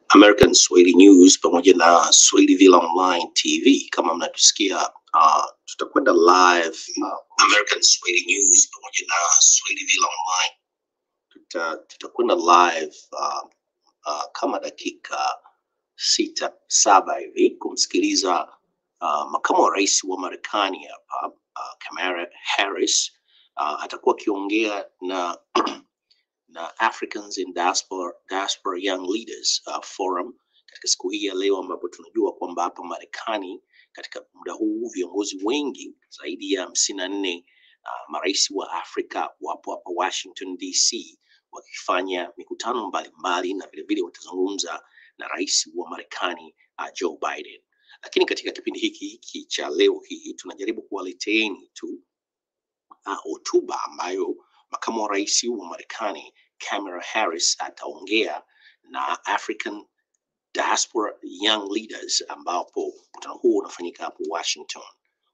American Swahili News pamoja na Swahili Villa Online TV. Kama mnatusikia, tutakwenda live American Swahili News pamoja na Swahili Villa Online. Tutakwenda live kama dakika 6-7 hivi kumsikiliza makamu wa rais wa Marekani hapa, Kamala Harris. Atakuwa akiongea na Africans in Diaspora Young Leaders Forum katika siku hii ya leo, ambapo tunajua kwamba hapa Marekani katika muda huu viongozi wengi zaidi ya 54 marais wa Afrika wapo hapa Washington DC wakifanya mikutano mbalimbali, na vilevile watazungumza na rais wa Marekani Joe Biden. Lakini katika kipindi hiki cha leo hii tunajaribu kuwaleteeni tu hotuba ambayo makamu wa rais wa Marekani Kamala Harris ataongea na African Diaspora Young Leaders, ambapo mkutano huo unafanyika hapo Washington.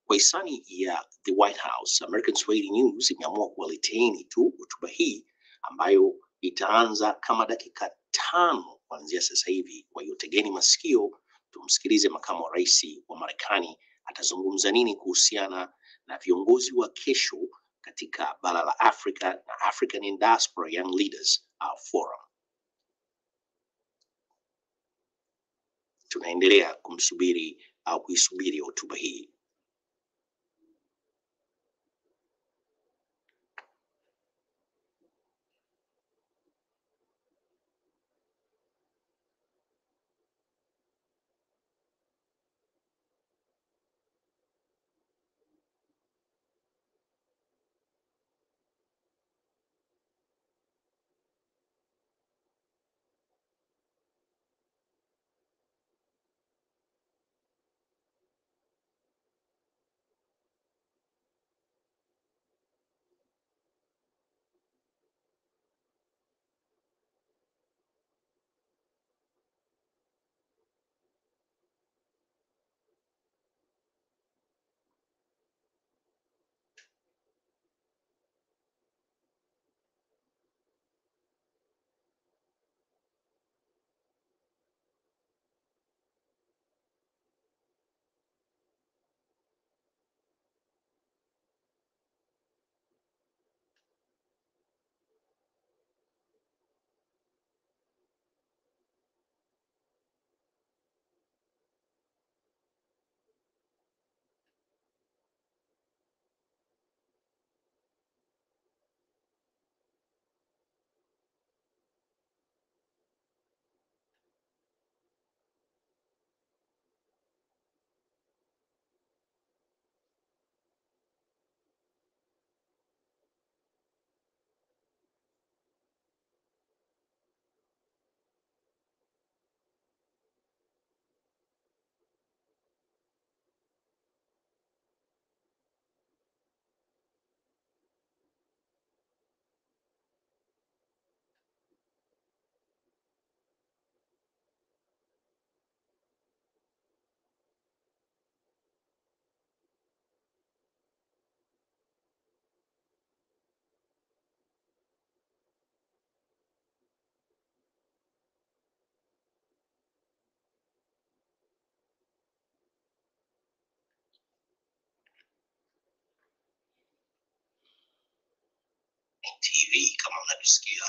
Kwa hisani ya The White House, American Swahili News imeamua kuwaleteeni tu hotuba hii ambayo itaanza kama dakika 5 kuanzia sasa hivi. Kwa hiyo tegeni masikio, tumsikilize makamu wa rais wa Marekani atazungumza nini kuhusiana na viongozi wa kesho katika bara la Afrika na African in Diaspora Young Leaders Forum. Tunaendelea kumsubiri au kuisubiri hotuba hii. TV kama mnatusikia,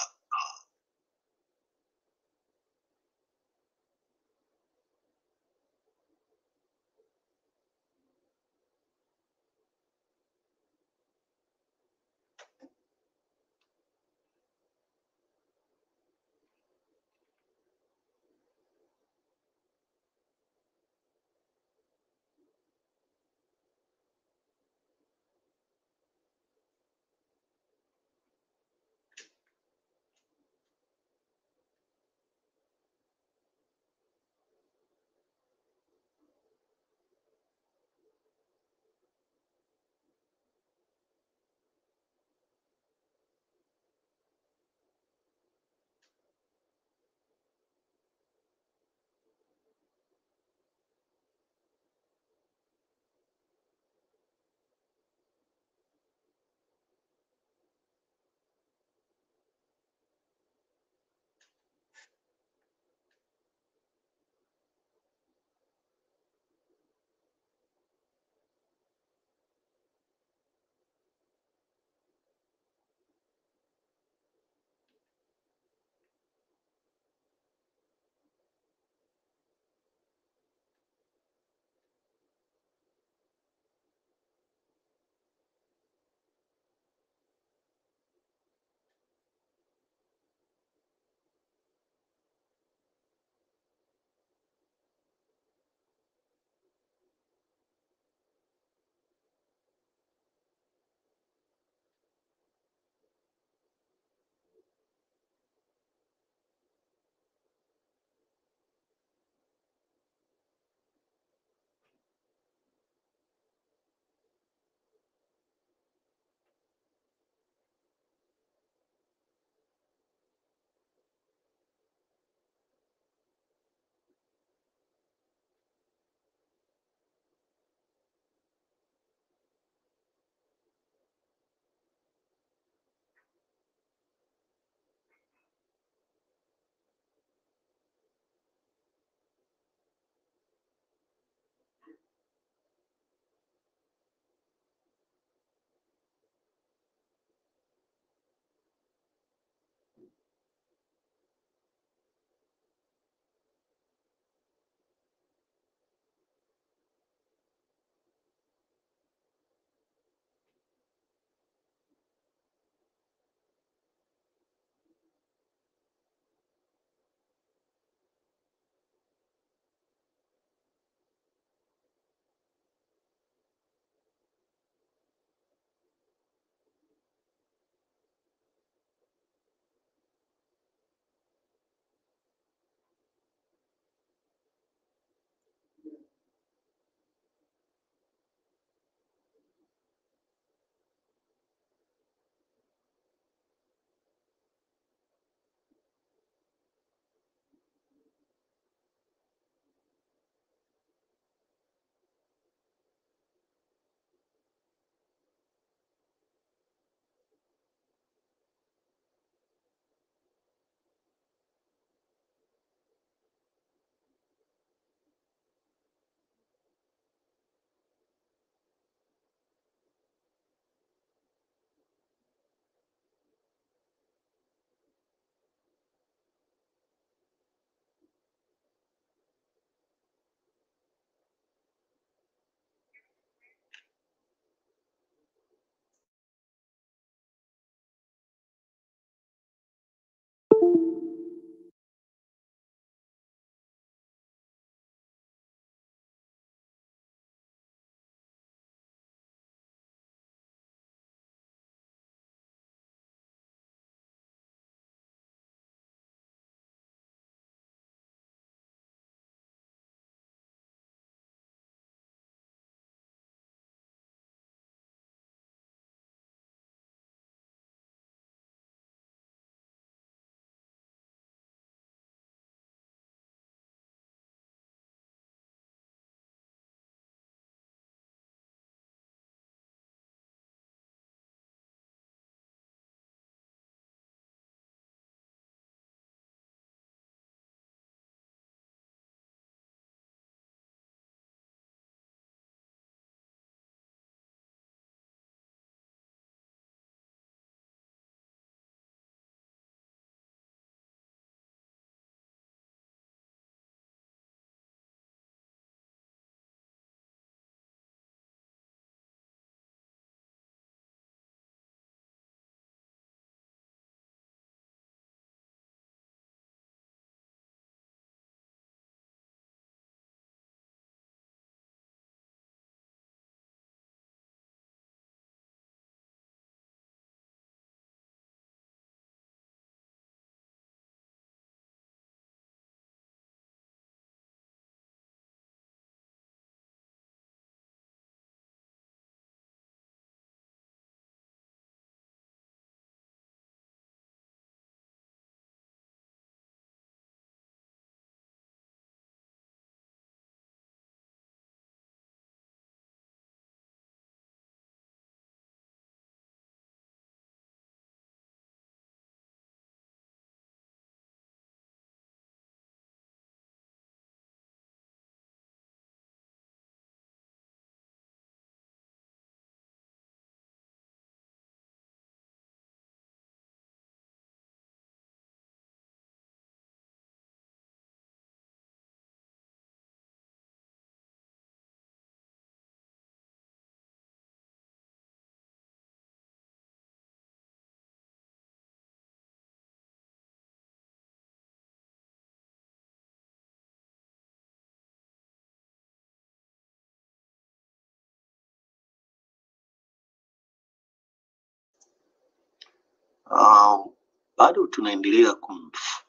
Bado tunaendelea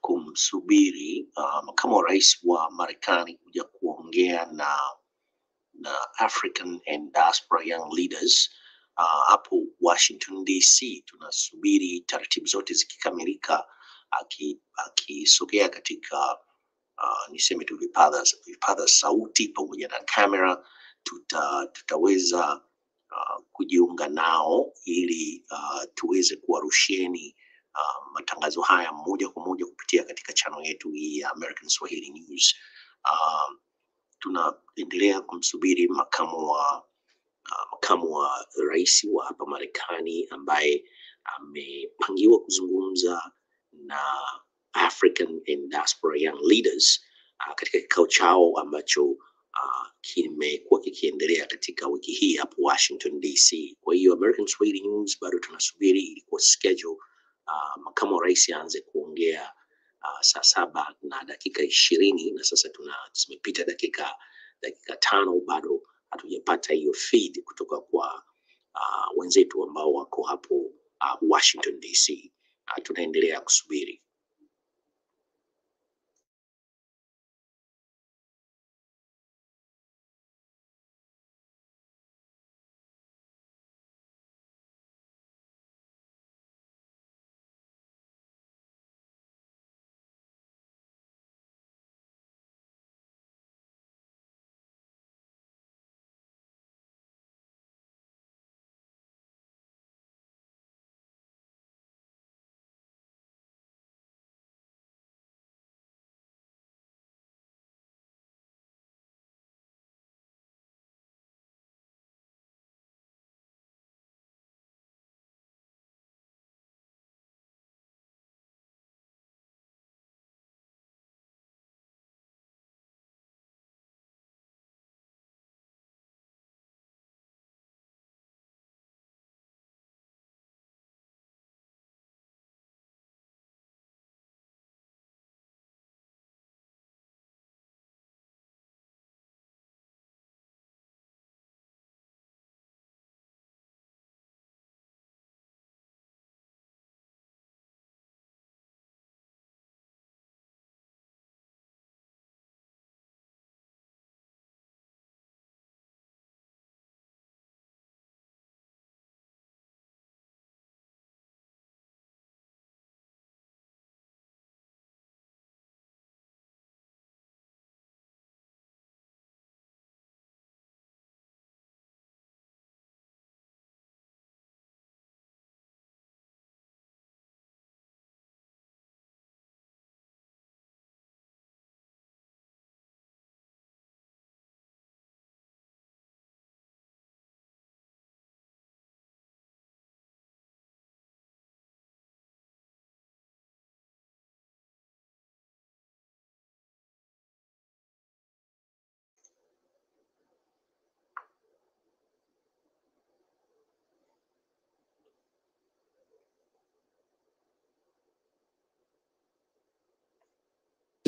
kumsubiri makamu wa rais wa Marekani kuja kuongea na African and Diaspora Young Leaders hapo Washington DC. Tunasubiri taratibu zote zikikamilika, akisogea katika niseme tu vipaza sauti pamoja na kamera, tutaweza kujiunga nao ili tuweze kuwarushieni matangazo haya moja kwa moja kupitia katika channel yetu hii ya American Swahili News. Tunaendelea kumsubiri makamu wa rais wa hapa Marekani ambaye amepangiwa kuzungumza na African and Diaspora Young Leaders katika kikao chao ambacho kimekuwa kikiendelea katika wiki hii hapo Washington DC. Kwa hiyo American Swahili News bado tunasubiri, ilikuwa schedule makamu wa rais aanze kuongea saa 7:20 na sasa zimepita dakika 5, bado hatujapata hiyo feed kutoka kwa wenzetu ambao wako hapo Washington DC. Tunaendelea kusubiri.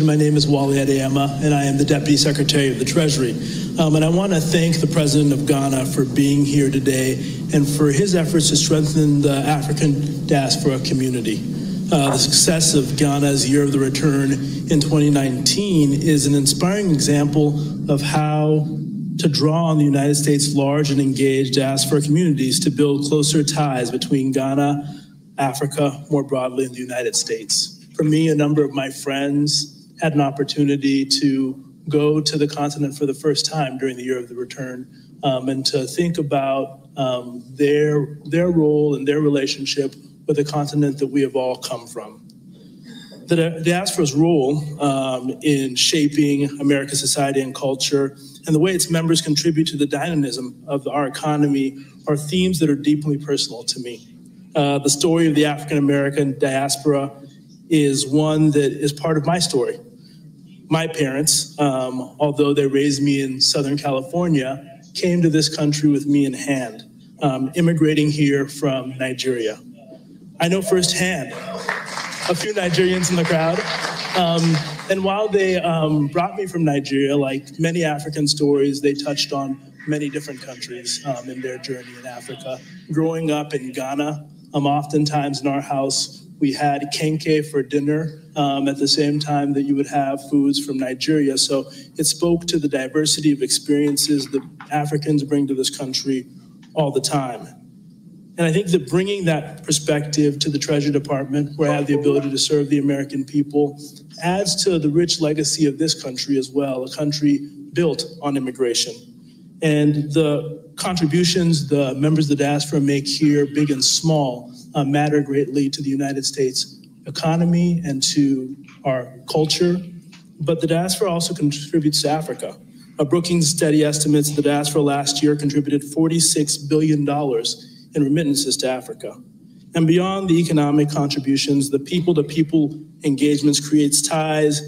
My name is Wale Adeyema, and I am the Deputy Secretary of the Treasury. And I want to thank the President of Ghana for being here today and for his efforts to strengthen the African diaspora community. The success of Ghana's Year of the Return in 2019 is an inspiring example of how to draw on the United States' large and engaged diaspora communities to build closer ties between Ghana, Africa, more broadly, and the United States. For me, a number of my friends had an opportunity to go to the continent for the first time during the Year of the Return, and to think about their role and their relationship with the continent that we have all come from. The diaspora's role in shaping America's society and culture and the way its members contribute to the dynamism of our economy are themes that are deeply personal to me. The story of the African-American diaspora is one that is part of my story. My parents, although they raised me in Southern California, came to this country with me in hand, immigrating here from Nigeria. I know firsthand a few Nigerians in the crowd. And while they brought me from Nigeria, like many African stories, they touched on many different countries in their journey in Africa. Growing up in Ghana, Oftentimes in our house, we had kenke for dinner at the same time that you would have foods from Nigeria. So it spoke to the diversity of experiences that Africans bring to this country all the time. And I think that bringing that perspective to the Treasury Department, where I have the ability to serve the American people, adds to the rich legacy of this country as well, a country built on immigration. And the contributions the members of the diaspora make here, big and small, matter greatly to the United States economy and to our culture. But the diaspora also contributes to Africa. Brookings study estimates the diaspora last year contributed $46 billion in remittances to Africa. And beyond the economic contributions, the people-to-people engagements creates ties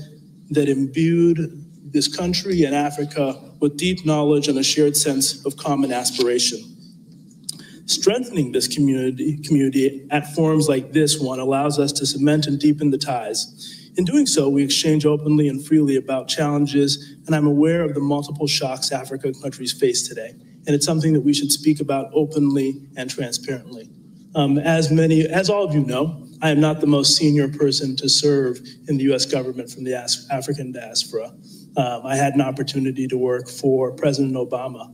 that imbued this country and Africa with deep knowledge and a shared sense of common aspiration. Strengthening this community at forums like this one allows us to cement and deepen the ties. In doing so, we exchange openly and freely about challenges, and I'm aware of the multiple shocks African countries face today. And it's something that we should speak about openly and transparently. As all of you know, I am not the most senior person to serve in the US government from the African diaspora. I had an opportunity to work for President Obama,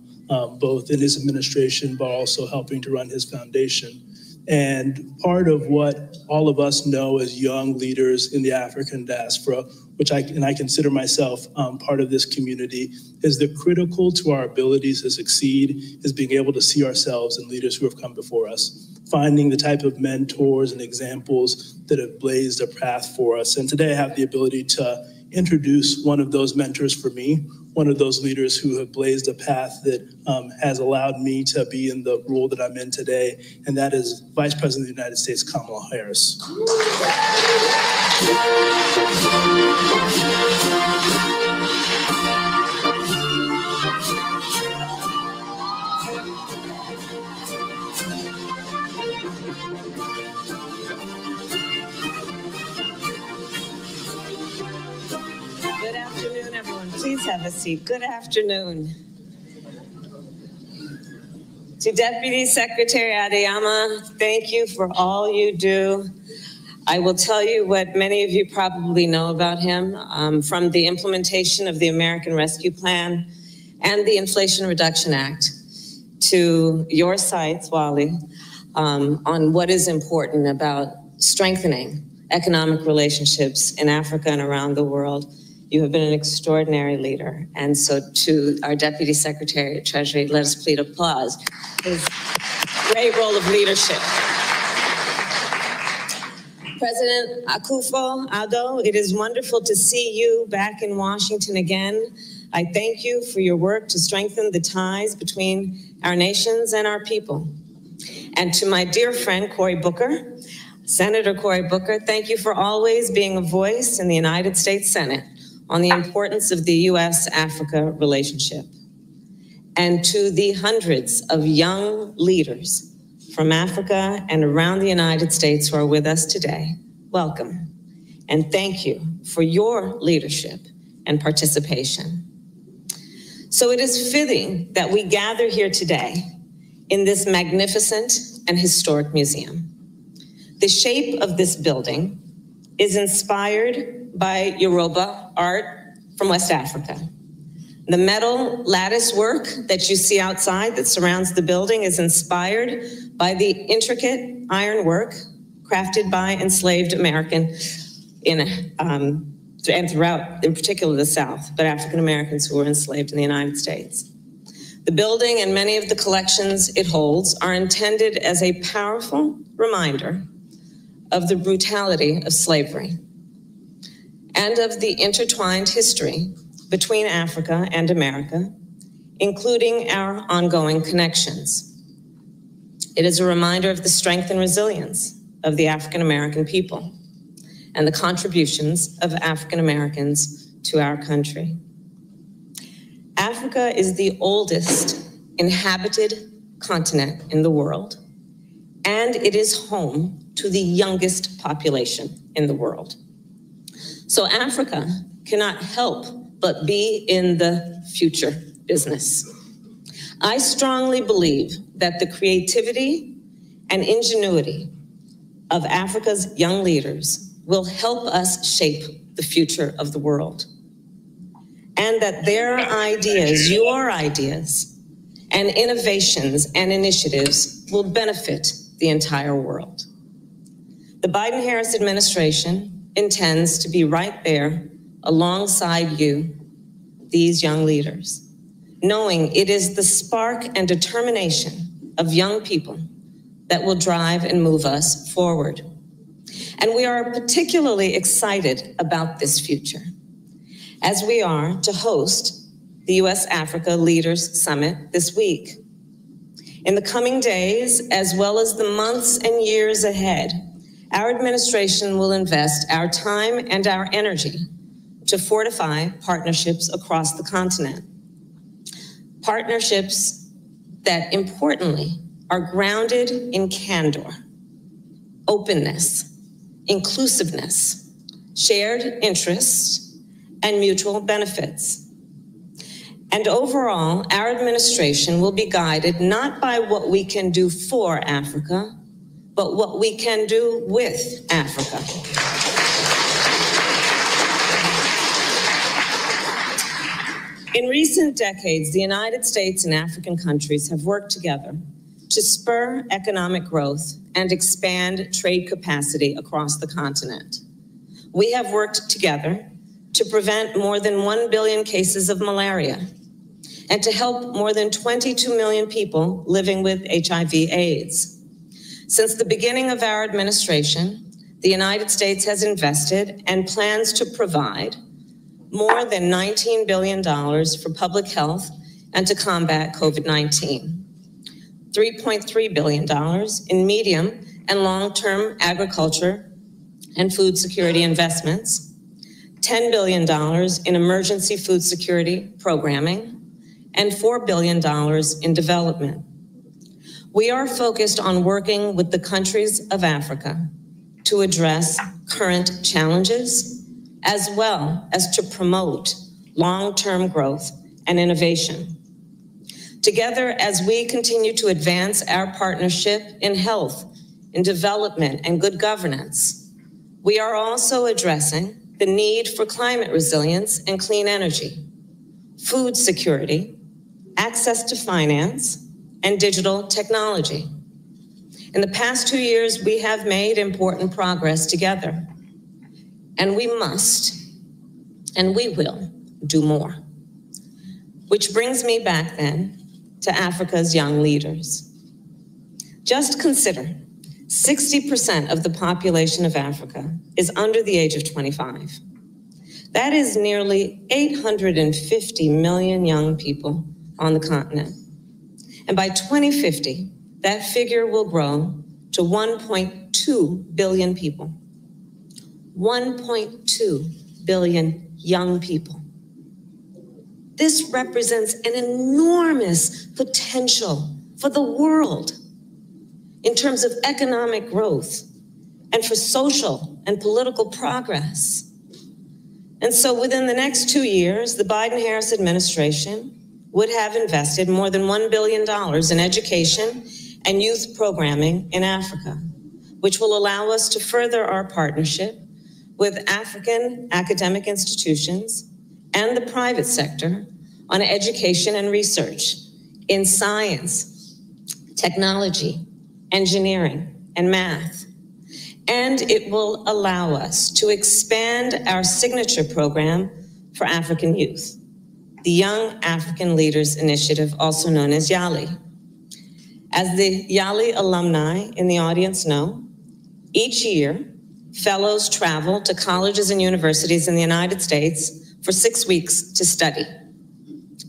both in his administration, but also helping to run his foundation. And part of what all of us know as young leaders in the African diaspora, which I consider myself part of this community, is that critical to our abilities to succeed is being able to see ourselves in leaders who have come before us, finding the type of mentors and examples that have blazed a path for us. And today I have the ability to introduce one of those mentors for me, one of those leaders who have blazed a path that has allowed me to be in the role that I'm in today, and that is Vice President of the United States, Kamala Harris. Good afternoon, everyone. Please have a seat. Good afternoon. To Deputy Secretary Adeyemo, thank you for all you do. I will tell you what many of you probably know about him from the implementation of the American Rescue Plan and the Inflation Reduction Act to your sites, Wally, on what is important about strengthening economic relationships in Africa and around the world. You have been an extraordinary leader. And so to our Deputy Secretary of Treasury, let us plead applause his great role of leadership. President Akufo-Addo, it is wonderful to see you back in Washington again. I thank you for your work to strengthen the ties between our nations and our people. And to my dear friend, Cory Booker, Senator Cory Booker, thank you for always being a voice in the United States Senate on the importance of the U.S.-Africa relationship. And to the hundreds of young leaders from Africa and around the United States who are with us today, welcome. And thank you for your leadership and participation. So it is fitting that we gather here today in this magnificent and historic museum. The shape of this building is inspired by Yoruba art from West Africa. The metal lattice work that you see outside that surrounds the building is inspired by the intricate iron work crafted by enslaved Americans and throughout, in particular the South, but African Americans who were enslaved in the United States. The building and many of the collections it holds are intended as a powerful reminder of the brutality of slavery and of the intertwined history between Africa and America, including our ongoing connections. It is a reminder of the strength and resilience of the African American people and the contributions of African Americans to our country. Africa is the oldest inhabited continent in the world, and it is home to the youngest population in the world. So Africa cannot help but be in the future business. I strongly believe that the creativity and ingenuity of Africa's young leaders will help us shape the future of the world. And that their ideas, your ideas, and innovations and initiatives will benefit the entire world. The Biden-Harris administration intends to be right there alongside you, these young leaders, knowing it is the spark and determination of young people that will drive and move us forward. And we are particularly excited about this future, as we are to host the U.S.-Africa Leaders Summit this week. In the coming days, as well as the months and years ahead, our administration will invest our time and our energy to fortify partnerships across the continent. Partnerships that, importantly, are grounded in candor, openness, inclusiveness, shared interests, and mutual benefits. And overall, our administration will be guided not by what we can do for Africa, but what we can do with Africa. In recent decades, the United States and African countries have worked together to spur economic growth and expand trade capacity across the continent. We have worked together to prevent more than 1 billion cases of malaria and to help more than 22 million people living with HIV/AIDS. Since the beginning of our administration, the United States has invested and plans to provide more than $19 billion for public health and to combat COVID-19. $3.3 billion in medium and long-term agriculture and food security investments, $10 billion in emergency food security programming, and $4 billion in development. We are focused on working with the countries of Africa to address current challenges, as well as to promote long-term growth and innovation. Together, as we continue to advance our partnership in health, in development, and good governance, we are also addressing the need for climate resilience and clean energy, food security, access to finance, and digital technology. In the past 2 years, we have made important progress together, and we must, and we will, do more. Which brings me back then to Africa's young leaders. Just consider, 60% of the population of Africa is under the age of 25. That is nearly 850 million young people on the continent. And by 2050, that figure will grow to 1.2 billion people. 1.2 billion young people. This represents an enormous potential for the world in terms of economic growth and for social and political progress. And so within the next 2 years, the Biden-Harris administration would have invested more than $1 billion in education and youth programming in Africa, which will allow us to further our partnership with African academic institutions and the private sector on education and research in science, technology, engineering, and math. And it will allow us to expand our signature program for African youth, the Young African Leaders Initiative, also known as YALI. As the YALI alumni in the audience know, each year, fellows travel to colleges and universities in the United States for 6 weeks to study.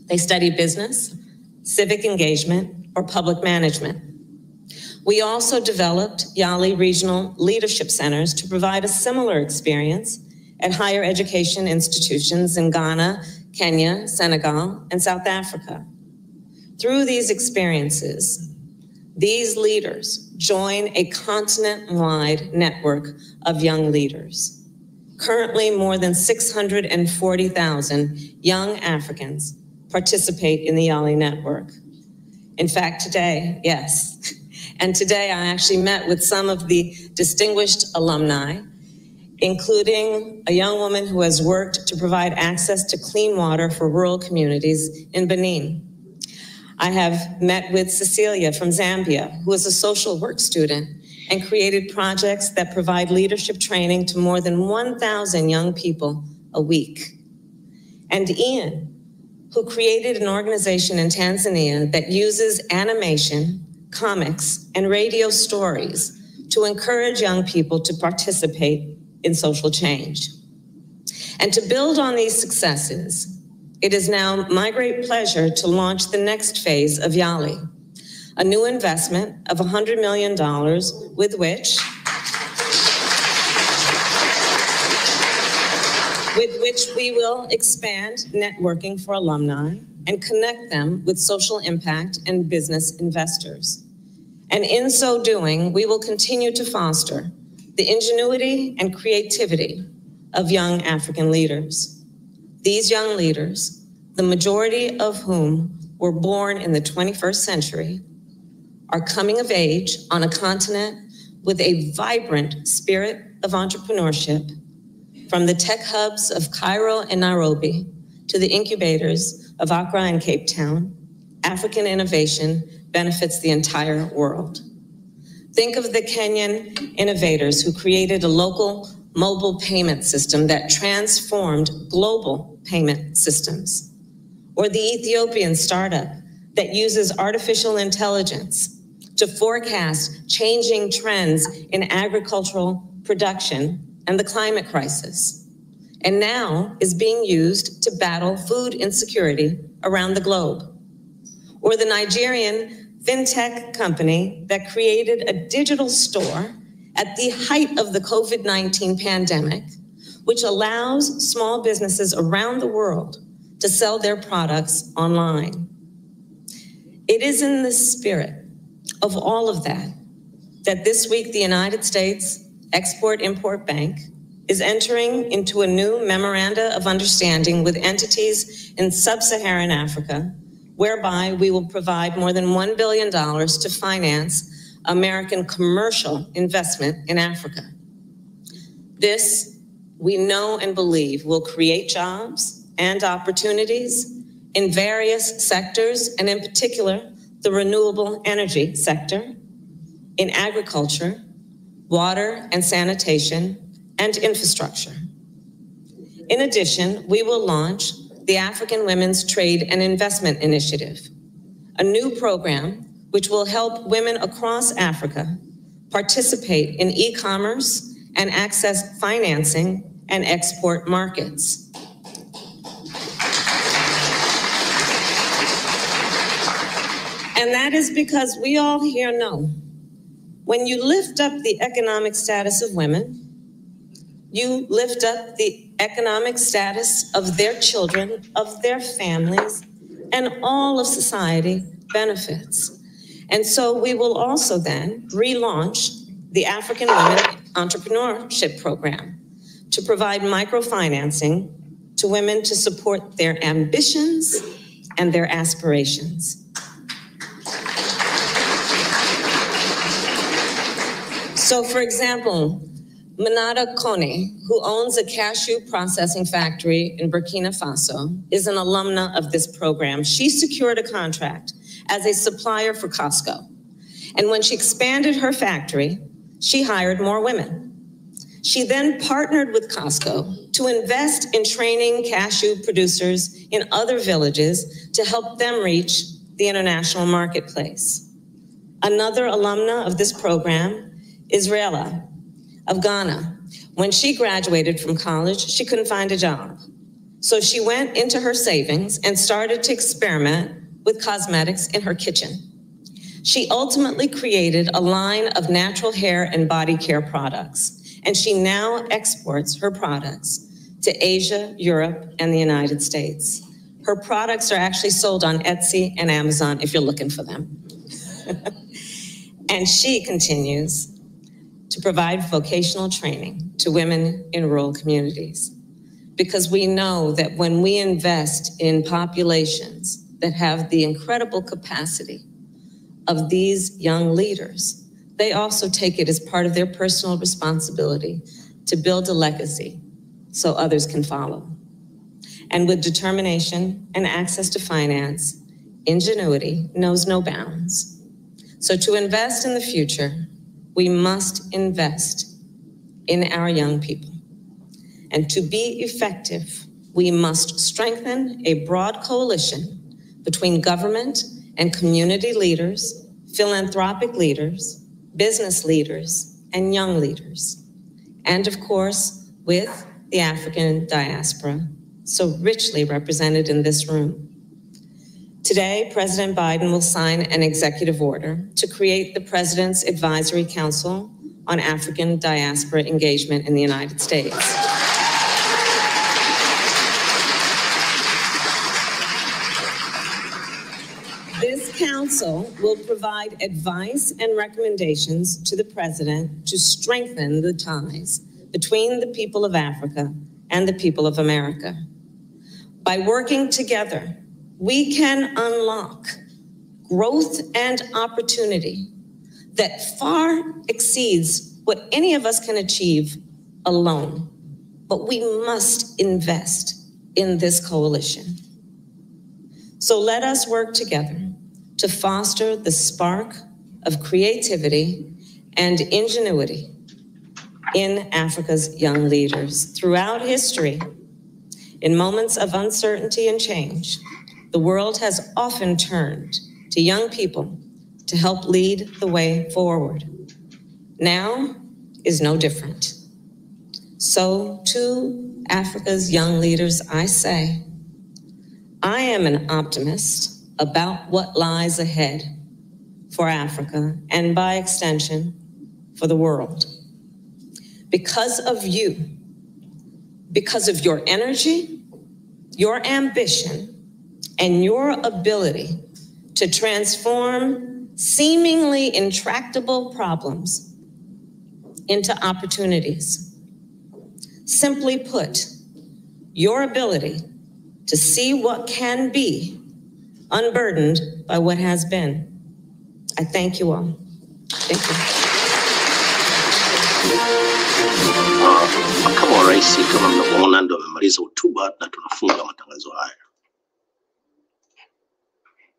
They study business, civic engagement, or public management. We also developed YALI regional leadership centers to provide a similar experience at higher education institutions in Ghana, Kenya, Senegal, and South Africa. Through these experiences, these leaders join a continent-wide network of young leaders. Currently, more than 640,000 young Africans participate in the YALI network. In fact, today, yes, And today I actually met with some of the distinguished alumni, including a young woman who has worked to provide access to clean water for rural communities in Benin. I have met with Cecilia from Zambia, who is a social work student and created projects that provide leadership training to more than 1,000 young people a week. And Ian, who created an organization in Tanzania that uses animation, comics, and radio stories to encourage young people to participate in social change. And to build on these successes, it is now my great pleasure to launch the next phase of YALI, a new investment of $100 million with which we will expand networking for alumni and connect them with social impact and business investors. And in so doing, we will continue to foster the ingenuity and creativity of young African leaders. These young leaders, the majority of whom were born in the 21st century, are coming of age on a continent with a vibrant spirit of entrepreneurship, from the tech hubs of Cairo and Nairobi to the incubators of Accra and Cape Town. African innovation benefits the entire world. Think of the Kenyan innovators who created a local mobile payment system that transformed global payment systems, or the Ethiopian startup that uses artificial intelligence to forecast changing trends in agricultural production and the climate crisis, and now is being used to battle food insecurity around the globe. Or the Nigerian fintech company that created a digital store at the height of the COVID-19 pandemic, which allows small businesses around the world to sell their products online. It is in the spirit of all of that that this week the United States Export-Import Bank is entering into a new memoranda of understanding with entities in sub-Saharan Africa, whereby we will provide more than $1 billion to finance American commercial investment in Africa. This, we know and believe, will create jobs and opportunities in various sectors, and in particular, the renewable energy sector, in agriculture, water and sanitation, and infrastructure. In addition, we will launch the African Women's Trade and Investment Initiative, a new program which will help women across Africa participate in e-commerce and access financing and export markets. And that is because we all here know, when you lift up the economic status of women, you lift up the economic status of their children, of their families, and all of society benefits. And so we will also then relaunch the African Women Entrepreneurship Program to provide microfinancing to women to support their ambitions and their aspirations. So for example, Minata Kone, who owns a cashew processing factory in Burkina Faso, is an alumna of this program. She secured a contract as a supplier for Costco. And when she expanded her factory, she hired more women. She then partnered with Costco to invest in training cashew producers in other villages to help them reach the international marketplace. Another alumna of this program, Israela of Ghana. When she graduated from college, she couldn't find a job. So she went into her savings and started to experiment with cosmetics in her kitchen. She ultimately created a line of natural hair and body care products, and she now exports her products to Asia, Europe, and the United States. Her products are actually sold on Etsy and Amazon if you're looking for them. And she continues to provide vocational training to women in rural communities, because we know that when we invest in populations that have the incredible capacity of these young leaders, they also take it as part of their personal responsibility to build a legacy so others can follow. And with determination and access to finance, ingenuity knows no bounds. So to invest in the future, we must invest in our young people. And to be effective, we must strengthen a broad coalition between government and community leaders, philanthropic leaders, business leaders, and young leaders. And of course, with the African diaspora, so richly represented in this room. Today, President Biden will sign an executive order to create the President's Advisory Council on African Diaspora Engagement in the United States. This council will provide advice and recommendations to the President to strengthen the ties between the people of Africa and the people of America. By working together, we can unlock growth and opportunity that far exceeds what any of us can achieve alone. But we must invest in this coalition. So let us work together to foster the spark of creativity and ingenuity in Africa's young leaders. Throughout history, in moments of uncertainty and change, the world has often turned to young people to help lead the way forward. Now is no different. So to Africa's young leaders, I say, I am an optimist about what lies ahead for Africa and by extension for the world. Because of you, because of your energy, your ambition, and your ability to transform seemingly intractable problems into opportunities. Simply put, your ability to see what can be unburdened by what has been. I thank you all. Thank you. Kama rais, kama mnavyoona ndo amemaliza hotuba na tunafunga matangazo haya.